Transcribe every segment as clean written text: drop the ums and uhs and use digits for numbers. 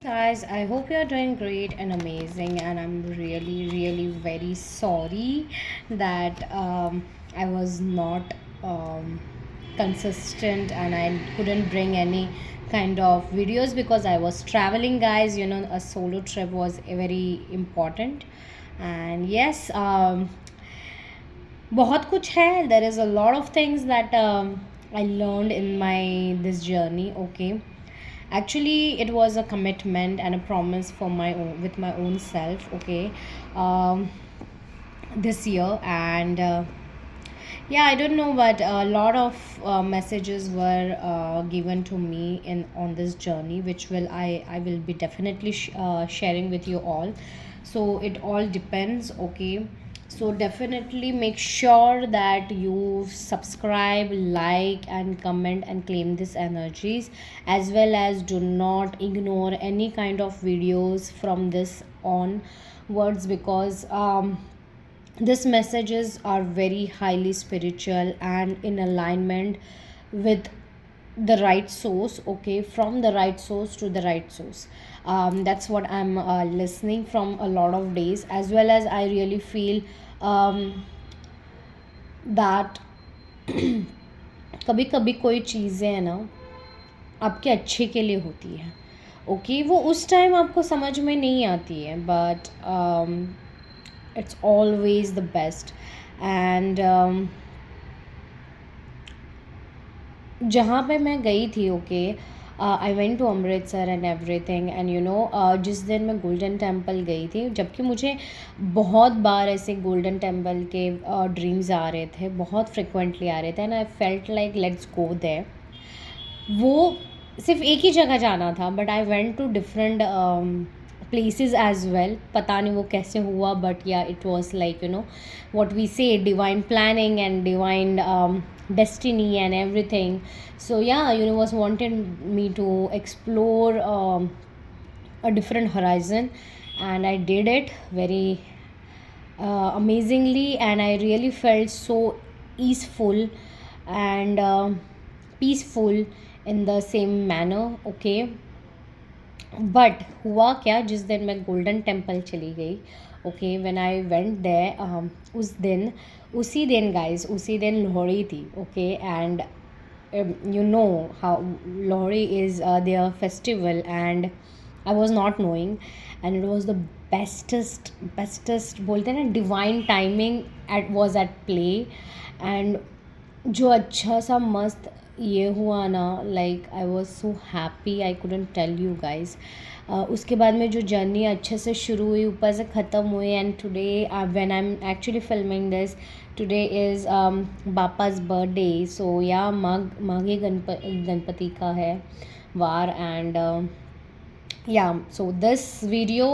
Guys, I hope you're doing great and amazing, and I'm really, really very sorry that I was not consistent and I couldn't bring any kind of videos because I was traveling, guys. A solo trip was very important, and yes, बहुत कुछ है. There is a lot of things that I learned in my this journey. Okay, actually it was a commitment and a promise for my own with my own self. Okay, um, this year. And yeah, I don't know, but a lot of messages were given to me in on this journey, which will I will be definitely sharing with you all. So it all depends. Okay, so definitely make sure that you subscribe, like, and comment and claim these energies, as well as do not ignore any kind of videos from this onwards, because these messages are very highly spiritual and in alignment with the right source. Okay, from the right source to the right source. That's what I'm listening from a lot of days, as well as I really feel that कभी कभी कोई चीज़ें हैं ना, आपके अच्छे के लिए होती है. ओके, वो उस टाइम आपको समझ में नहीं आती है, but it's always the best. And जहाँ पे मैं गई थी, okay, I went to Amritsar and everything. And जिस दिन मैं गोल्डन टेम्पल गई थी, जबकि मुझे बहुत बार ऐसे गोल्डन टेम्पल के ड्रीम्स आ रहे थे, बहुत फ्रिक्वेंटली आ रहे थे, and I felt like let's go there. वो सिर्फ एक ही जगह जाना था, but I went to different places as well. पता नहीं वो कैसे हुआ, but yeah, it was like what we say, divine planning and divine destiny and everything. So yeah, universe wanted me to explore a different horizon, and I did it very amazingly, and I really felt so easeful and peaceful in the same manner. Okay, but हुआ क्या, जिस दिन मैं Golden Temple चली गई, okay, when I went there, उसी दिन guys, उसी दिन लोहड़ी थी. Okay, and you know how Lohri is their festival, and I was not knowing, and it was the bestest बोलते हैं ना, divine timing was at play. And जो अच्छा सा मस्त ये हुआ ना, like I was so happy, I couldn't tell you guys. उसके बाद में जो जर्नी अच्छे से शुरू हुई, ऊपर से ख़त्म हुई. And today when I am actually filming this, today is Bappa's birthday. So yeah Maghi Ganpati का है वार. And yeah, so this video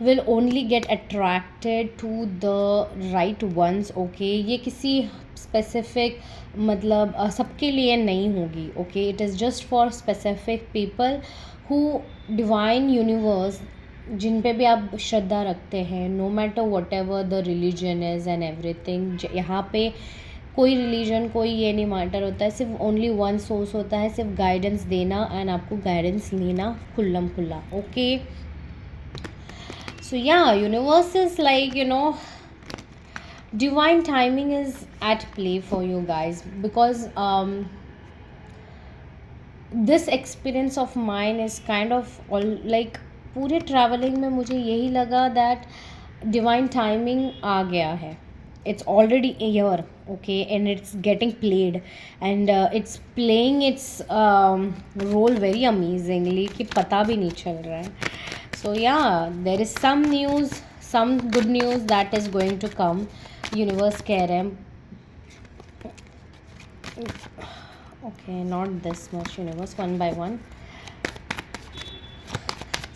will only get attracted to the right ones. Okay, ये किसी specific मतलब सबके लिए नहीं होगी. Okay, it is just for specific people who divine universe, जिन पे भी आप श्रद्धा रखते हैं, no matter whatever the religion is and everything. यहाँ पे कोई रिलीजन, कोई ये नहीं मैटर होता है, सिर्फ ओनली वन सोर्स होता है, सिर्फ गाइडेंस देना एंड आपको गाइडेंस लेना खुल्लम खुल्ला. ओके, सो या, universe is like divine timing is at play for you guys, because this experience of mine is kind of all like, पूरे ट्रैवलिंग में मुझे यही लगा दैट डिवाइन टाइमिंग आ गया है. It's already here. Okay, and it's getting played, and it's playing its role very amazingly कि पता भी नहीं चल रहा है. So yeah, there is some news, some good news that is going to come. Universe कह रहे हैं, okay, not this much universe, one by one.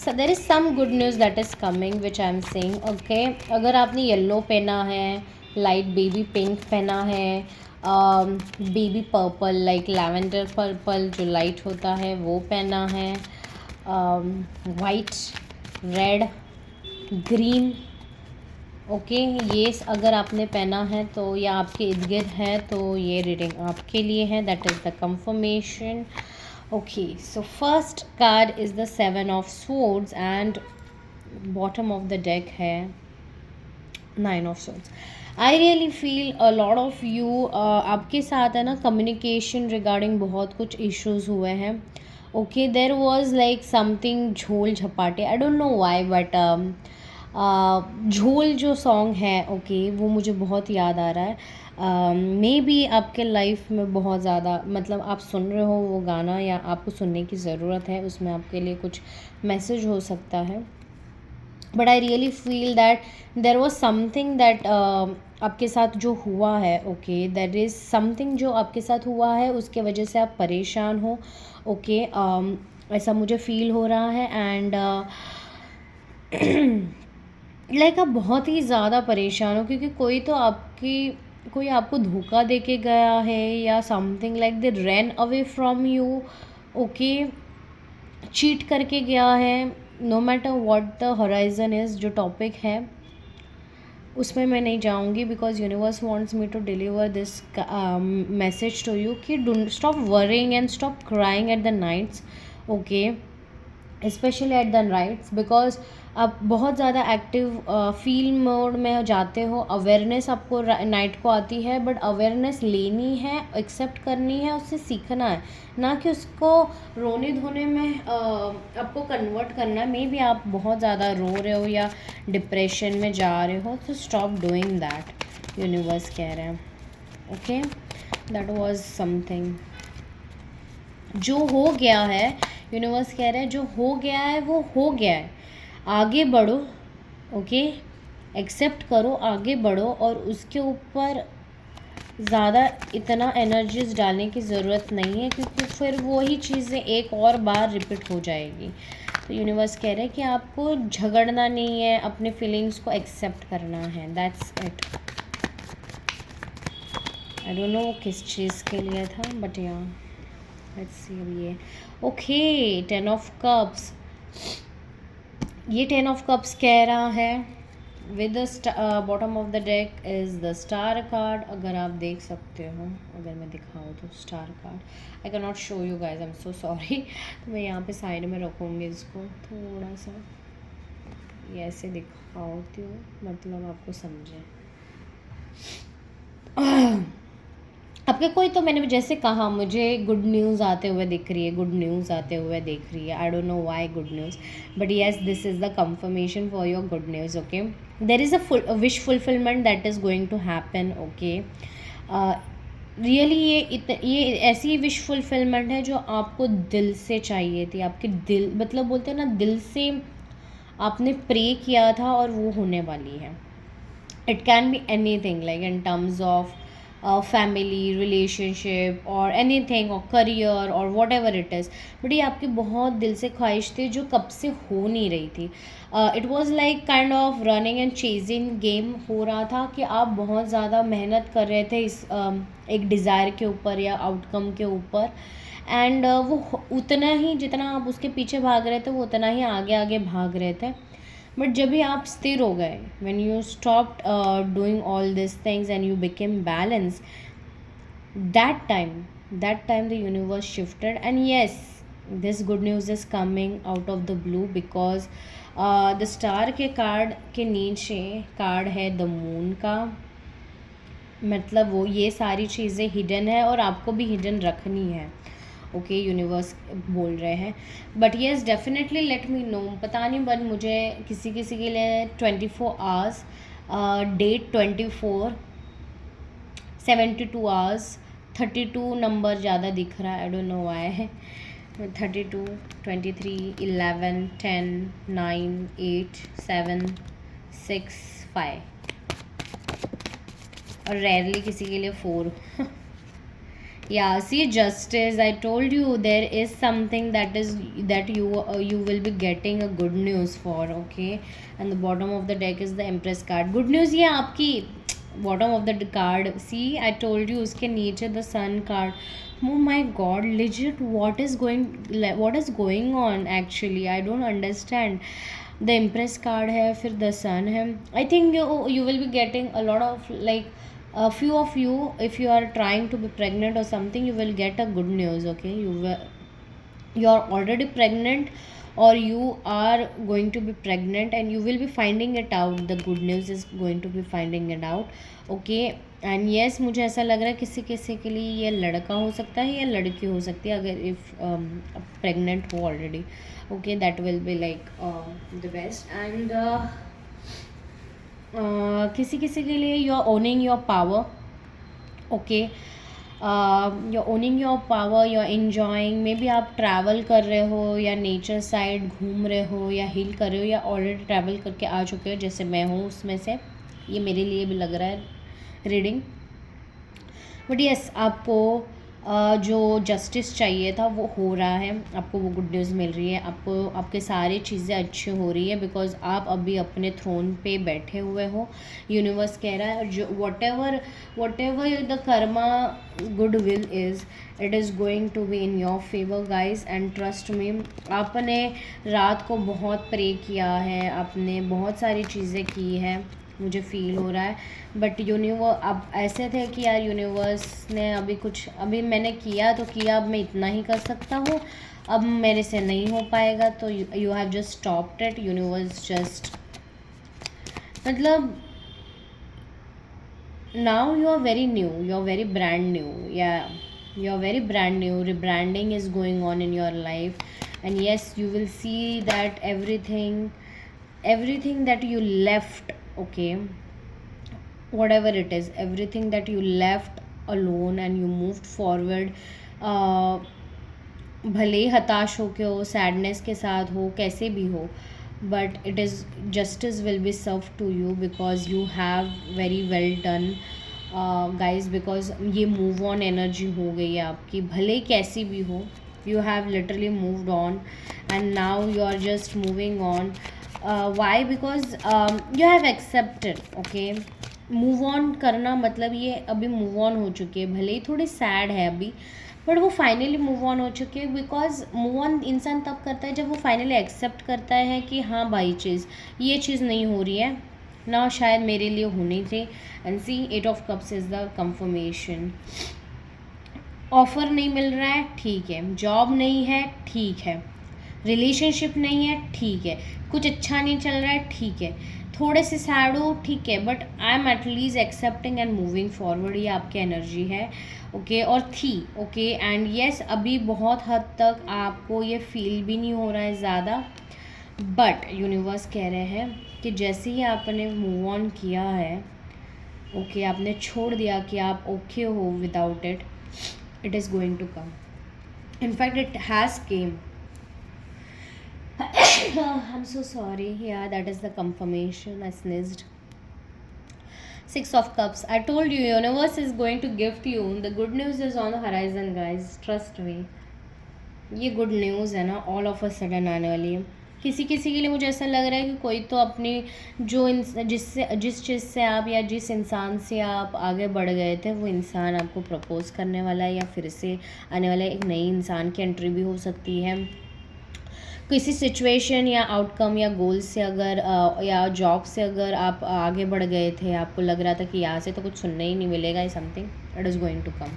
So there is some good news that is coming, which I am saying. Okay, अगर आपने yellow पहना है, light baby pink पहना है, baby purple like lavender purple जो light होता है वो पहना है, वाइट, रेड, ग्रीन. ओके, ये अगर आपने पहना है तो या आपके इर्द गिर्द है तो ये रीडिंग आपके लिए है. That is the confirmation. Okay, so first card is the Seven of Swords and bottom of the deck है nine of swords. I really feel a lot of you, आपके साथ है ना कम्युनिकेशन रिगार्डिंग बहुत कुछ इश्यूज हुए हैं. Okay, there was like something Jhol Jhapate, I don't know why but Jhol जो सॉन्ग है ओके वो मुझे बहुत याद आ रहा है. मे बी आपके लाइफ में बहुत ज़्यादा मतलब आप सुन रहे हो वो गाना या आपको सुनने की ज़रूरत है, उसमें आपके लिए कुछ मैसेज हो सकता है. But I really feel that there was something that आपके साथ जो हुआ है ओके, देर इज़ समथिंग जो आपके साथ हुआ है उसके वजह से आप परेशान हो. ओके, ऐसा मुझे फील हो रहा है. एंड लाइक आप बहुत ही ज़्यादा परेशान हो क्योंकि कोई आपको धोखा दे के गया है या something like they ran away from you. Okay, cheat करके गया है. No matter what the horizon is, जो टॉपिक है उसमें मैं नहीं जाऊंगी because universe wants me to deliver this message to you कि don't stop worrying and stop crying at the nights. Okay, specially at the nights because आप बहुत ज़्यादा एक्टिव फील मोड में जाते हो. अवेयरनेस आपको नाइट को आती है बट अवेयरनेस लेनी है, एक्सेप्ट करनी है, उससे सीखना है, ना कि उसको रोने धोने में आपको कन्वर्ट करना है. मे बी आप बहुत ज़्यादा रो रहे हो या डिप्रेशन में जा रहे हो, तो स्टॉप डूइंग दैट, यूनिवर्स कह रहे हैं. ओके, दैट वाज समथिंग जो हो गया है. यूनिवर्स कह रहे हैं जो हो गया है वो हो गया है, आगे बढ़ो. ओके, एक्सेप्ट करो, आगे बढ़ो और उसके ऊपर ज़्यादा इतना एनर्जीज डालने की ज़रूरत नहीं है क्योंकि फिर वही चीज़ें एक और बार रिपीट हो जाएगी. तो यूनिवर्स कह रहे हैं कि आपको झगड़ना नहीं है, अपने फीलिंग्स को एक्सेप्ट करना है. That's it. I don't no किस चीज़ के लिए था बट या लेट्स सी. अब ये ओके, 10 ऑफ कप्स. ये 10 ऑफ कप्स कह रहा है with the bottom of the deck is the star card. अगर आप देख सकते हो, अगर मैं दिखाऊँ तो star card I can not show you guys, I am so sorry. तो मैं यहाँ पे साइड में रखूँगी इसको थोड़ा सा, ये ऐसे दिखाती हूँ मतलब आपको समझे. आपके कोई तो मैंने जैसे कहा मुझे गुड न्यूज़ आते हुए दिख रही है, गुड न्यूज़ आते हुए दिख रही है. I don't know why good news but yes this is the confirmation for your good news. Okay, there is a wish fulfilment that is going to happen. Okay, really ये ऐसी wish fulfilment है जो आपको दिल से चाहिए थी. आपके दिल मतलब बोलते हैं ना, दिल से आपने प्रे किया था और वो होने वाली है. It can be any thing like in terms of family relationship और एनी थिंग और करियर और what ever it is. But ये आपकी बहुत दिल से ख्वाहिश थी जो कब से हो नहीं रही थी. It was like kind of running and chasing game हो रहा था कि आप बहुत ज़्यादा मेहनत कर रहे थे इस एक डिज़ायर के ऊपर या आउटकम के ऊपर. एंड वो उतना ही जितना आप उसके पीछे भाग रहे थे वो उतना ही आगे आगे भाग रहे थे. बट जब भी आप स्थिर हो गए, when you stopped doing all these things and you became balanced, that time the universe shifted. And yes, this good news is coming out of the blue because the star के card के नीचे card है the moon का. मतलब वो ये सारी चीज़ें हिडन है और आपको भी हिडन रखनी है. ओके, यूनिवर्स बोल रहे हैं. But yes definitely let me know. पता नहीं बट मुझे किसी किसी के लिए 24 आवर्स, डेट 24, 72 आवर्स, 32 नंबर ज़्यादा दिख रहा है. आई डोंट नो व्हाई है. 32, 23, 11, 10, 9, 8, 7, 6, 5 और रेयरली किसी के लिए 4. Yeah, see justice. I told you there is something that you will be getting a good news for. Okay, and the bottom of the deck is the Empress card. Good news ये आपकी bottom of the card. See, I told you उसके नीचे the Sun card. Oh my God, legit, what is going on actually? I don't understand. The Empress card है, फिर the Sun है. I think you will be getting a lot of like. A few of you, if you are trying to be pregnant or something, you will get a good news. Okay, you are already pregnant or you are going to be pregnant, and you will be finding it out. The good news is going to be finding it out. Okay and yes, मुझे ऐसा लग रहा है किसी किसी के लिए ये लड़का हो सकता है या लड़की हो सकती है, अगर इफ़ प्रेग्नेंट हो already. Okay, that will be like the best. And किसी किसी के लिए you are owning your power. Okay, you owning your power, you are enjoying. Maybe आप ट्रैवल कर रहे हो या नेचर साइड घूम रहे हो या हील कर रहे हो या ऑलरेडी ट्रैवल करके आ चुके हो, जैसे मैं हूँ उसमें से. ये मेरे लिए भी लग रहा है रीडिंग. बट यस, आपको जो जस्टिस चाहिए था वो हो रहा है. आपको वो गुड न्यूज़ मिल रही है. आपको आपके सारी चीज़ें अच्छी हो रही है बिकॉज आप अभी अपने थ्रोन पे बैठे हुए हो. यूनिवर्स कह रहा है जो whatever the karma good will is, it is going to be in your favour guys. And trust me, आपने रात को बहुत प्रे किया है, आपने बहुत सारी चीज़ें की है, मुझे फील हो रहा है. बट यूनिवर्स अब ऐसे थे कि यार यूनिवर्स ने अभी मैंने किया तो किया, अब मैं इतना ही कर सकता हूँ, अब मेरे से नहीं हो पाएगा, तो you have just stopped it. Universe just मतलब now you are very new, you are very brand new. Yeah, you are very brand new. Rebranding is going on in your life, and yes, you will see that everything that you left, okay, whatever it is, everything that you left alone and you moved forward, भले ही हताश हो के हो, sadness के साथ हो, कैसे भी हो, but it is justice will be serve to you because you have very well done guys. Because ये मूव ऑन एनर्जी हो गई है आपकी, भले कैसी भी हो. You have literally moved on and now you are just moving on. Why? Because you have accepted. Okay, move on करना मतलब ये अभी मूव ऑन हो चुकी है, भले ही थोड़ी सैड है अभी, बट वो फाइनली मूव ऑन हो चुके हैं. बिकॉज मूव ऑन इंसान तब करता है जब वो फाइनली एक्सेप्ट करता है कि हाँ भाई ये चीज़ नहीं हो रही है ना, शायद मेरे लिए होनी थी. And see, 8 of cups is the confirmation. Offer नहीं मिल रहा है, ठीक है. जॉब नहीं है, ठीक है. रिलेशनशिप नहीं है, ठीक है. कुछ अच्छा नहीं चल रहा है, ठीक है. थोड़े से सैड हो, ठीक है, but I am at least accepting and moving forward. ये आपकी एनर्जी है. ओके, और थी. ओके, एंड येस, अभी बहुत हद तक आपको ये फील भी नहीं हो रहा है ज़्यादा, बट यूनिवर्स कह रहे हैं कि जैसे ही आपने मूव ऑन किया है, ओके, आपने छोड़ दिया कि आप ओके हो without it, it is going to come. In fact it has came. I'm so sorry. Yeah, that is the confirmation. I sneezed. 6 of Cups. I told you, universe is going to gift you. The good news is on the horizon, guys. Trust me. ये good news है ना, all of a sudden आने वाली है. किसी किसी के लिए मुझे ऐसा लग रहा है कि कोई तो अपनी जिस चीज़ से आप या जिस इंसान से आप आगे बढ़ गए थे, वो इंसान आपको प्रपोज करने वाला है या फिर से आने वाला है. एक नई इंसान की एंट्री भी हो सकती है. किसी सिचुएशन या आउटकम या गोल से अगर या जॉब से अगर आप आगे बढ़ गए थे, आपको लग रहा था कि यहाँ से तो कुछ सुनने ही नहीं मिलेगा, something it is going to come.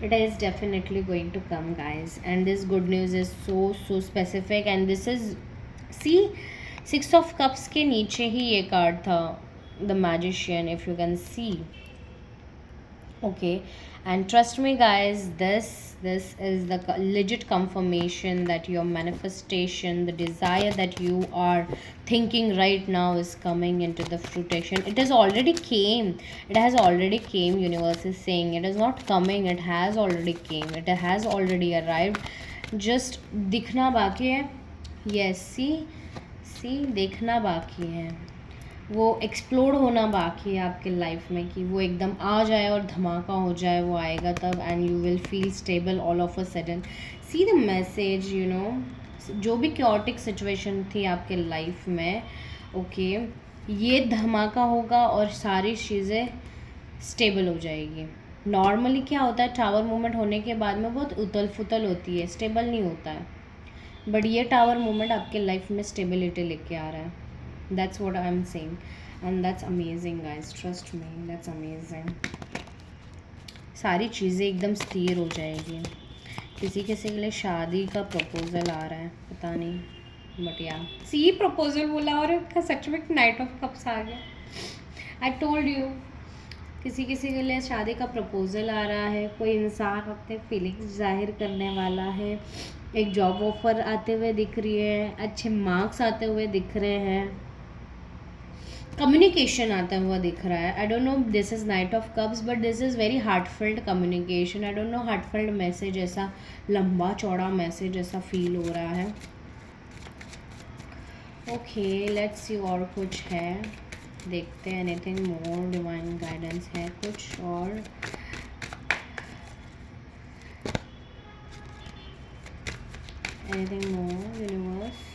It is definitely going to come, guys, and this good news is so specific. And this is, see, 6 of Cups के नीचे ही ये कार्ड था, the Magician, if you can see. Okay, and trust me guys, this is the legit confirmation that your manifestation, the desire that you are thinking right now is coming into the fruition. It has already came. It has already came. Universe is saying it is not coming, it has already came, it has already arrived. Just दिखना बाकी है. Yes, see देखना बाकी है, वो explore होना बाकी है आपके लाइफ में, कि वो एकदम आ जाए और धमाका हो जाए. वो आएगा तब, and you will feel stable all of a sudden. See the message, you know, जो भी क्योटिक सिचुएशन थी आपके लाइफ में, ओके, ये धमाका होगा और सारी चीज़ें स्टेबल हो जाएगी. नॉर्मली क्या होता है, टावर मूवमेंट होने के बाद में बहुत उतल फुतल होती है, स्टेबल नहीं होता है. बट ये टावर मूवमेंट आपके लाइफ में स्टेबिलिटी लेके आ रहा है. That's what I'm saying, and that's amazing, guys. Trust me, that's amazing. सारी चीज़ें एकदम स्थिर हो जाएगी. किसी किसी के लिए शादी का प्रपोजल आ रहा है, पता नहीं, बट या सी प्रपोजल बोला और इनका सच में नाइट ऑफ कप्स आ गया। आई टोल्ड यू, किसी किसी के लिए शादी का प्रपोजल आ रहा है, कोई इंसान अपने फीलिंग्स जाहिर करने वाला है, एक जॉब ऑफर आते हुए दिख रही है, अच्छे मार्क्स आते हुए दिख रहे हैं, कम्युनिकेशन आता हुआ दिख रहा है। I don't no this is night of cups but this is very heartfelt communication. I don't no heartfelt message, ऐसा लंबा चौड़ा मैसेज ऐसा फील हो रहा है। ओके लेट्स सी और कुछ है, देखते हैं। एनीथिंग मोर डिवाइन गाइडेंस है कुछ और? Anything more universe?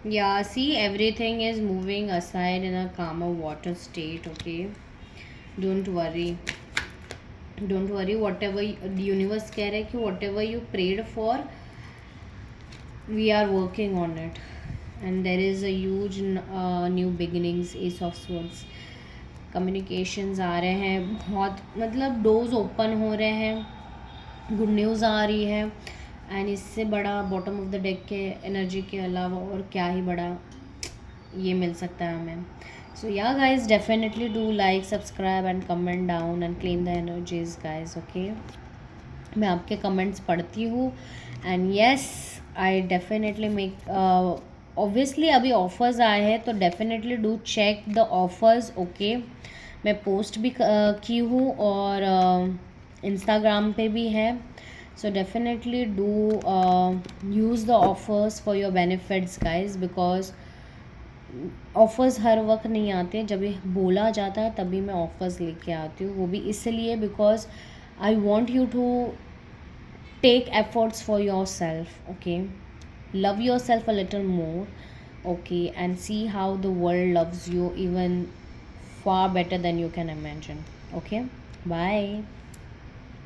Yeah, see, everything is moving aside in a calmer water state, okay? Don't worry. Don't worry, whatever the universe कह रहा है कि whatever you prayed for, we are working on it. And there is a huge new beginnings, Ace of Swords. Communications आ रहे हैं, बहुत मतलब doors open हो रहे हैं, गुड न्यूज़ आ रही है। एंड इससे बड़ा बॉटम ऑफ द डेक के एनर्जी के अलावा और क्या ही बड़ा ये मिल सकता है हमें। So yeah guys, definitely do like, subscribe and comment down and claim the energies guys, okay? मैं आपके कमेंट्स पढ़ती हूँ and yes I definitely make, obviously अभी ऑफ़र्स आए हैं तो definitely do check the offers, okay? मैं पोस्ट भी की हूँ और इंस्टाग्राम पे भी है। So definitely do use the offers for your benefits guys, because offers हर वक्त नहीं आते, जब ये बोला जाता है तभी मैं ऑफ़र्स लेके आती हूँ, वो भी इसलिए because I want you to take efforts for yourself, okay? Love yourself a little more, okay? And see how the world loves you even far better than you can imagine, okay? Bye.